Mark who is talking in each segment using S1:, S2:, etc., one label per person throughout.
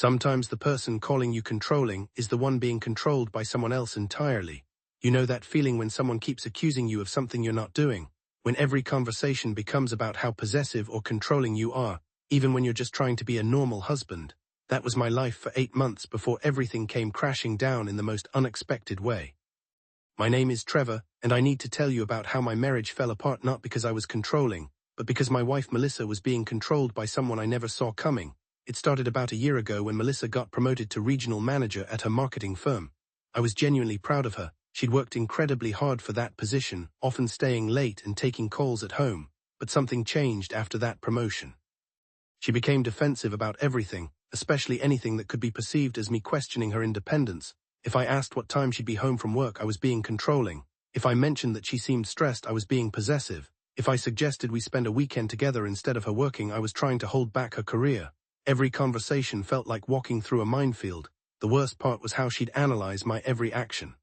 S1: Sometimes the person calling you controlling is the one being controlled by someone else entirely. You know that feeling when someone keeps accusing you of something you're not doing, when every conversation becomes about how possessive or controlling you are, even when you're just trying to be a normal husband. That was my life for 8 months before everything came crashing down in the most unexpected way. My name is Trevor, and I need to tell you about how my marriage fell apart, not because I was controlling, but because my wife Melissa was being controlled by someone I never saw coming. It started about a year ago when Melissa got promoted to regional manager at her marketing firm. I was genuinely proud of her. She'd worked incredibly hard for that position, often staying late and taking calls at home, but something changed after that promotion. She became defensive about everything, especially anything that could be perceived as me questioning her independence. If I asked what time she'd be home from work, I was being controlling. If I mentioned that she seemed stressed, I was being possessive. If I suggested we spend a weekend together instead of her working, I was trying to hold back her career. Every conversation felt like walking through a minefield. The worst part was how she'd analyze my every action.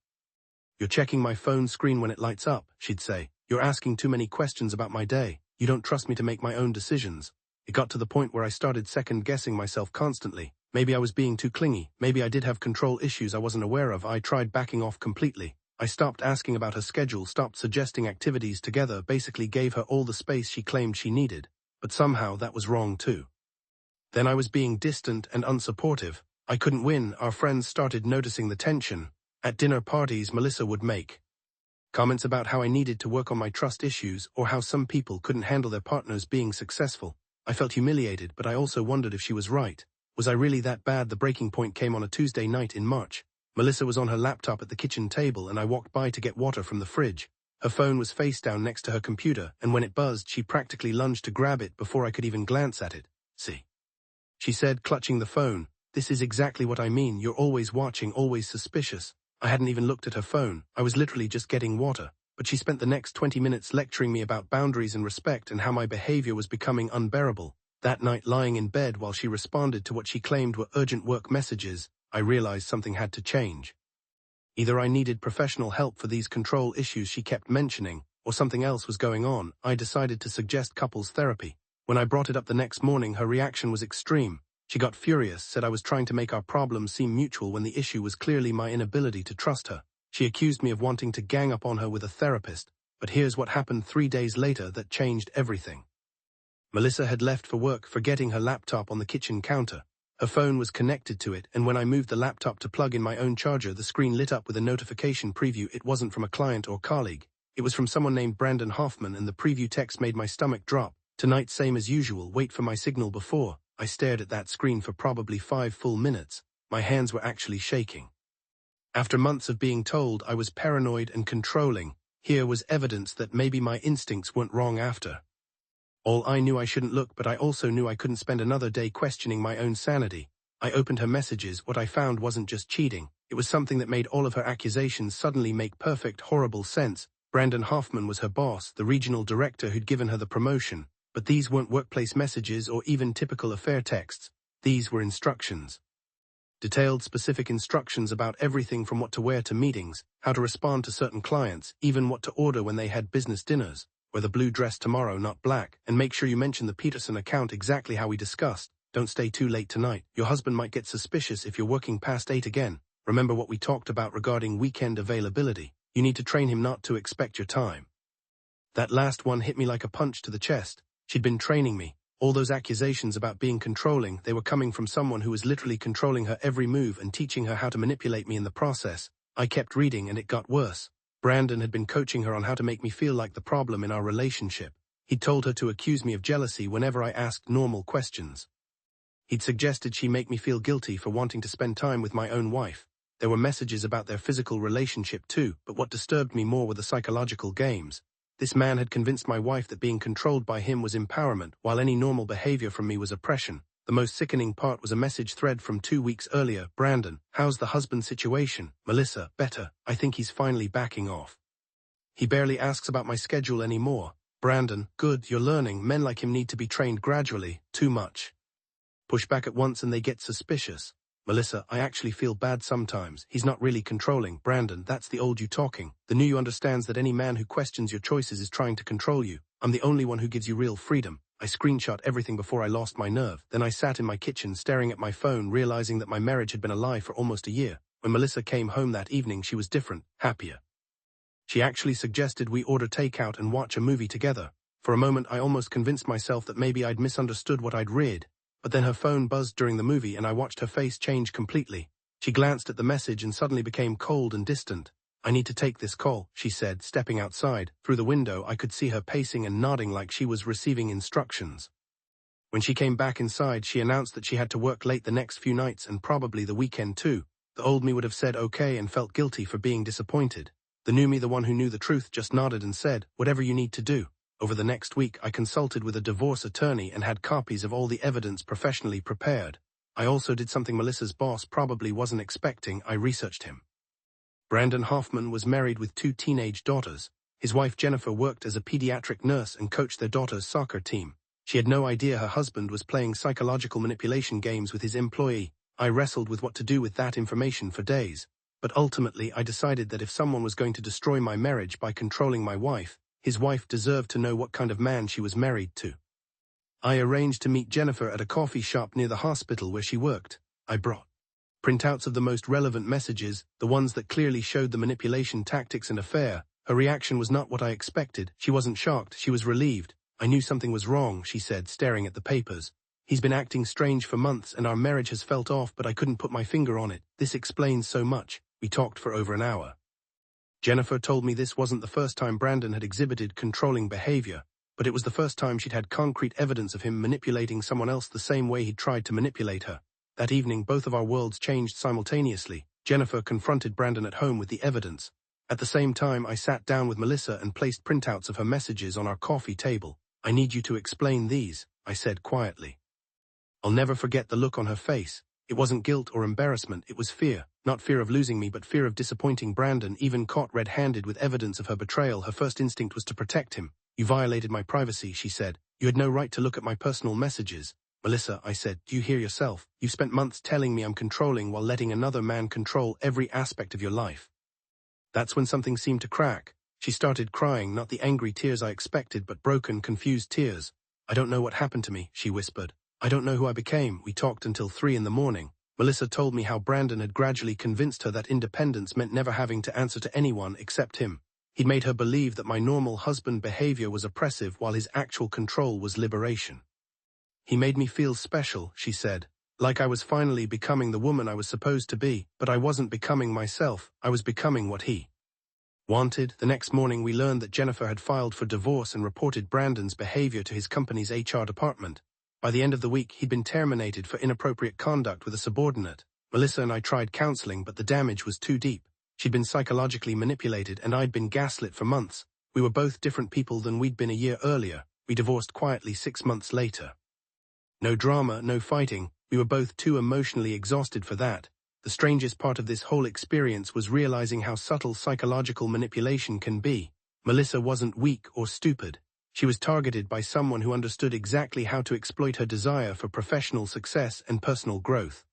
S1: "You're checking my phone screen when it lights up," she'd say. "You're asking too many questions about my day. You don't trust me to make my own decisions." It got to the point where I started second-guessing myself constantly. Maybe I was being too clingy. Maybe I did have control issues I wasn't aware of. I tried backing off completely. I stopped asking about her schedule, stopped suggesting activities together, basically gave her all the space she claimed she needed. But somehow that was wrong too. Then I was being distant and unsupportive. I couldn't win. Our friends started noticing the tension. At dinner parties, Melissa would make comments about how I needed to work on my trust issues or how some people couldn't handle their partners being successful. I felt humiliated, but I also wondered if she was right. Was I really that bad? The breaking point came on a Tuesday night in March. Melissa was on her laptop at the kitchen table, and I walked by to get water from the fridge. Her phone was face down next to her computer, and when it buzzed, she practically lunged to grab it before I could even glance at it. "See," she said, clutching the phone. "This is exactly what I mean. You're always watching, always suspicious." I hadn't even looked at her phone. I was literally just getting water. But she spent the next 20 minutes lecturing me about boundaries and respect and how my behavior was becoming unbearable. That night, lying in bed while she responded to what she claimed were urgent work messages, I realized something had to change. Either I needed professional help for these control issues she kept mentioning, or something else was going on. I decided to suggest couples therapy. When I brought it up the next morning, her reaction was extreme. She got furious, said I was trying to make our problems seem mutual when the issue was clearly my inability to trust her. She accused me of wanting to gang up on her with a therapist, but here's what happened 3 days later that changed everything. Melissa had left for work, forgetting her laptop on the kitchen counter. Her phone was connected to it, and when I moved the laptop to plug in my own charger, the screen lit up with a notification preview. It wasn't from a client or colleague. It was from someone named Brandon Hoffman, and the preview text made my stomach drop. "Tonight, same as usual, wait for my signal before." I stared at that screen for probably 5 full minutes. My hands were actually shaking. After months of being told I was paranoid and controlling, here was evidence that maybe my instincts weren't wrong after all. I knew I shouldn't look, but I also knew I couldn't spend another day questioning my own sanity. I opened her messages. What I found wasn't just cheating. It was something that made all of her accusations suddenly make perfect, horrible sense. Brandon Hoffman was her boss, the regional director who'd given her the promotion. But these weren't workplace messages or even typical affair texts. These were instructions. Detailed, specific instructions about everything from what to wear to meetings, how to respond to certain clients, even what to order when they had business dinners. Wear the blue dress tomorrow, not black, and make sure you mention the Peterson account exactly how we discussed. Don't stay too late tonight. Your husband might get suspicious if you're working past 8 again. Remember what we talked about regarding weekend availability. You need to train him not to expect your time. That last one hit me like a punch to the chest. She'd been training me. All those accusations about being controlling, they were coming from someone who was literally controlling her every move and teaching her how to manipulate me in the process. I kept reading, and it got worse. Brandon had been coaching her on how to make me feel like the problem in our relationship. He'd told her to accuse me of jealousy whenever I asked normal questions. He'd suggested she make me feel guilty for wanting to spend time with my own wife. There were messages about their physical relationship too, but what disturbed me more were the psychological games. This man had convinced my wife that being controlled by him was empowerment, while any normal behavior from me was oppression. The most sickening part was a message thread from 2 weeks earlier. "Brandon, how's the husband situation?" "Melissa, better. I think he's finally backing off. He barely asks about my schedule anymore." "Brandon, good, you're learning. Men like him need to be trained gradually. Too much. Push back at once and they get suspicious." "Melissa, I actually feel bad sometimes. He's not really controlling." "Brandon, that's the old you talking. The new you understands that any man who questions your choices is trying to control you. I'm the only one who gives you real freedom. I screenshot everything before I lost my nerve. Then I sat in my kitchen staring at my phone, realizing that my marriage had been a lie for almost a year. When Melissa came home that evening, she was different, happier. She actually suggested we order takeout and watch a movie together. For a moment, I almost convinced myself that maybe I'd misunderstood what I'd read. But then her phone buzzed during the movie and I watched her face change completely. She glanced at the message and suddenly became cold and distant. "I need to take this call," she said, stepping outside. Through the window, I could see her pacing and nodding like she was receiving instructions. When she came back inside, she announced that she had to work late the next few nights and probably the weekend too. The old me would have said okay and felt guilty for being disappointed. The new me, the one who knew the truth, just nodded and said, "Whatever you need to do." Over the next week, I consulted with a divorce attorney and had copies of all the evidence professionally prepared. I also did something Melissa's boss probably wasn't expecting. I researched him. Brandon Hoffman was married with 2 teenage daughters. His wife Jennifer worked as a pediatric nurse and coached their daughter's soccer team. She had no idea her husband was playing psychological manipulation games with his employee. I wrestled with what to do with that information for days. But ultimately, I decided that if someone was going to destroy my marriage by controlling my wife, his wife deserved to know what kind of man she was married to. I arranged to meet Jennifer at a coffee shop near the hospital where she worked. I brought printouts of the most relevant messages, the ones that clearly showed the manipulation tactics and affair. Her reaction was not what I expected. She wasn't shocked, she was relieved. "I knew something was wrong," she said, staring at the papers. "He's been acting strange for months and our marriage has felt off, but I couldn't put my finger on it. This explains so much." We talked for over an hour. Jennifer told me this wasn't the first time Brandon had exhibited controlling behavior, but it was the first time she'd had concrete evidence of him manipulating someone else the same way he'd tried to manipulate her. That evening, both of our worlds changed simultaneously. Jennifer confronted Brandon at home with the evidence. At the same time, I sat down with Melissa and placed printouts of her messages on our coffee table. "I need you to explain these," I said quietly. I'll never forget the look on her face. It wasn't guilt or embarrassment, it was fear. Not fear of losing me, but fear of disappointing Brandon. Even caught red-handed with evidence of her betrayal, her first instinct was to protect him. "You violated my privacy," she said. "You had no right to look at my personal messages." "Melissa," I said, "do you hear yourself? You've spent months telling me I'm controlling while letting another man control every aspect of your life." That's when something seemed to crack. She started crying, not the angry tears I expected, but broken, confused tears. "I don't know what happened to me," she whispered. "I don't know who I became." We talked until 3 in the morning. Melissa told me how Brandon had gradually convinced her that independence meant never having to answer to anyone except him. He'd made her believe that my normal husband behavior was oppressive while his actual control was liberation. "He made me feel special," she said, "like I was finally becoming the woman I was supposed to be, but I wasn't becoming myself, I was becoming what he wanted." The next morning we learned that Jennifer had filed for divorce and reported Brandon's behavior to his company's HR department. By the end of the week, he'd been terminated for inappropriate conduct with a subordinate. Melissa and I tried counseling, but the damage was too deep. She'd been psychologically manipulated and I'd been gaslit for months. We were both different people than we'd been a year earlier. We divorced quietly 6 months later. No drama, no fighting. We were both too emotionally exhausted for that. The strangest part of this whole experience was realizing how subtle psychological manipulation can be. Melissa wasn't weak or stupid. She was targeted by someone who understood exactly how to exploit her desire for professional success and personal growth.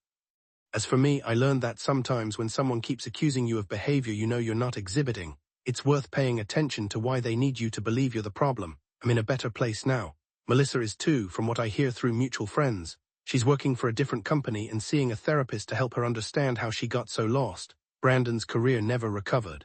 S1: As for me, I learned that sometimes when someone keeps accusing you of behavior you know you're not exhibiting, it's worth paying attention to why they need you to believe you're the problem. I'm in a better place now. Melissa is too, from what I hear through mutual friends. She's working for a different company and seeing a therapist to help her understand how she got so lost. Brandon's career never recovered.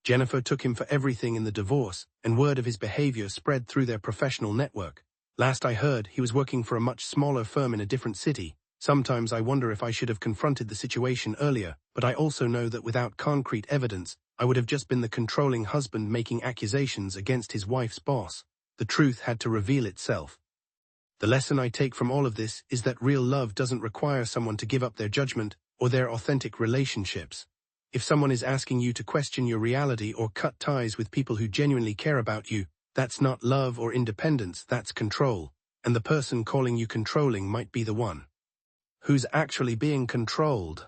S1: Jennifer took him for everything in the divorce, and word of his behavior spread through their professional network. Last I heard, he was working for a much smaller firm in a different city. Sometimes I wonder if I should have confronted the situation earlier, but I also know that without concrete evidence, I would have just been the controlling husband making accusations against his wife's boss. The truth had to reveal itself. The lesson I take from all of this is that real love doesn't require someone to give up their judgment or their authentic relationships. If someone is asking you to question your reality or cut ties with people who genuinely care about you, that's not love or independence, that's control. And the person calling you controlling might be the one who's actually being controlled.